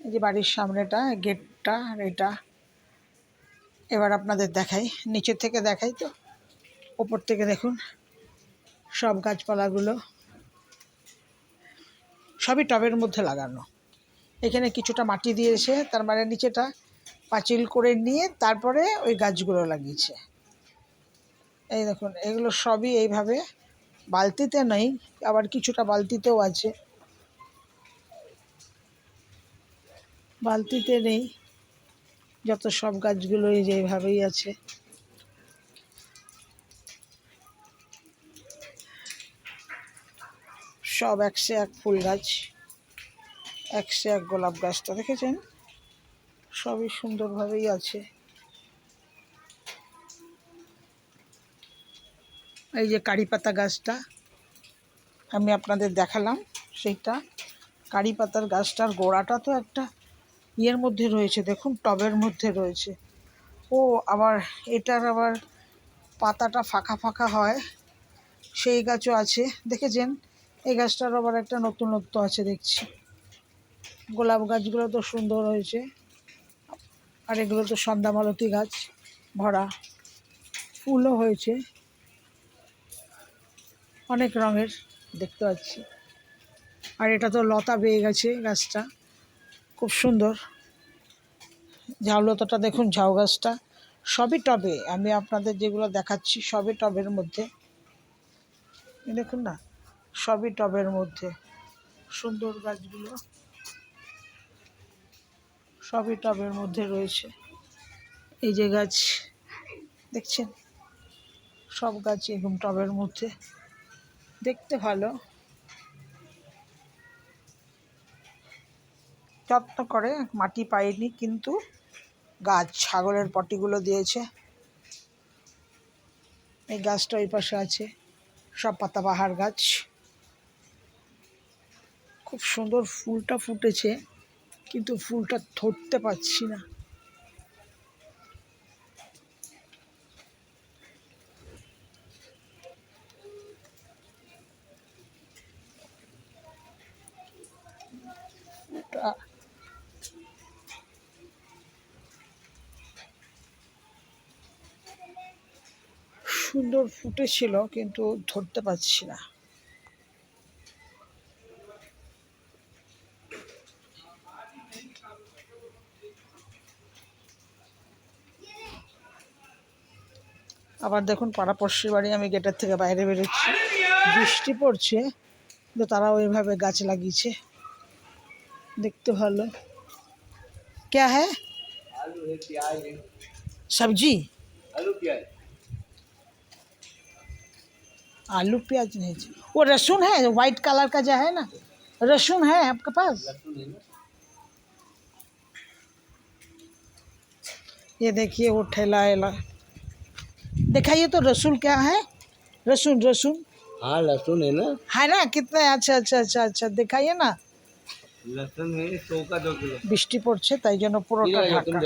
এই যে বাড়ির সামনেটা, গেটটা, আর এটা। এবার আপনাদের দেখাই, নিচের থেকে দেখাই তো, ওপর থেকে দেখুন সব গাছপালাগুলো সবই টবের মধ্যে লাগানো। এখানে কিছুটা মাটি দিয়েছে, তার মানে নিচেটা পাঁচিল করে নিয়ে তারপরে ওই গাছগুলো লাগিয়েছে। এই দেখুন এগুলো সবই এইভাবে, বালতিতে নেই, আবার কিছুটা বালতিতেও আছে, বালতিতে নেই, যত সব গাছগুলো এই যে এইভাবেই আছে। সব একশে এক ফুল গাছ, একশে এক গোলাপ গাছটা দেখেছেন, সবই সুন্দরভাবেই আছে। এই যে কারি পাতা গাছটা আমি আপনাদের দেখালাম, সেইটা কারি পাতার গাছটার গোড়াটা তো একটা ইয়ের মধ্যে রয়েছে, দেখুন টবের মধ্যে রয়েছে। ও আবার এটার আবার পাতাটা ফাঁকা ফাঁকা হয়, সেই গাছও আছে দেখেছেন। এই গাছটার আবার একটা নতুনত্ব আছে দেখছি। গোলাপ গাছগুলো তো সুন্দর হয়েছে, আর এগুলো তো সন্ধ্যামালতী গাছ, ভরা ফুলও হয়েছে, অনেক রঙের দেখতে পাচ্ছি। আর এটা তো লতা বেয়ে গেছে গাছটা, খুব সুন্দর। ঝাউলতাটা দেখুন, ঝাউ গাছটা সবই টবে, আমি আপনাদের যেগুলো দেখাচ্ছি সবই টবের মধ্যে, দেখুন না, সবই টবের মধ্যে সুন্দর গাছগুলো, সবই টবের মধ্যে রয়েছে। এই যে গাছ দেখছেন, সব গাছ এরকম টবের মধ্যে, দেখতে ভালো, যত্ন করে, মাটি পায়নি কিন্তু গাছ, ছাগলের পটিগুলো দিয়েছে। এই গাছটা ওই পাশে আছে, সব পাতাবাহার গাছ, খুব সুন্দর ফুলটা ফুটেছে, কিন্তু ফুলটা ধরতে পারছি না। সুন্দর ফুটেছিল কিন্তু ধরতে পারছি না। আবার দেখুন পাড়াপড়শির বাড়ি, আমি গেটের থেকে বাইরে বেরোচ্ছি, বৃষ্টি পড়ছে কিন্তু তারা ওইভাবে গাছ লাগিয়েছে, দেখতে ভালো। क्या है? सब्जी, आलू प्याज नहीं, वो लहसुन है, वाइट कलर का जो है ना, लहसुन है आपके पास? ये देखिए वो ठेला एला, दिखाइए तो लहसुन क्या है, लहसुन लहसुन, हाँ लहसुन है ना, कितना? अच्छा अच्छा अच्छा अच्छा, दिखाइए ना। लहसुन है 100 का 2 किलो। বৃষ্টি পড়ছে তাই জন্য পুরোটা ঢাকা।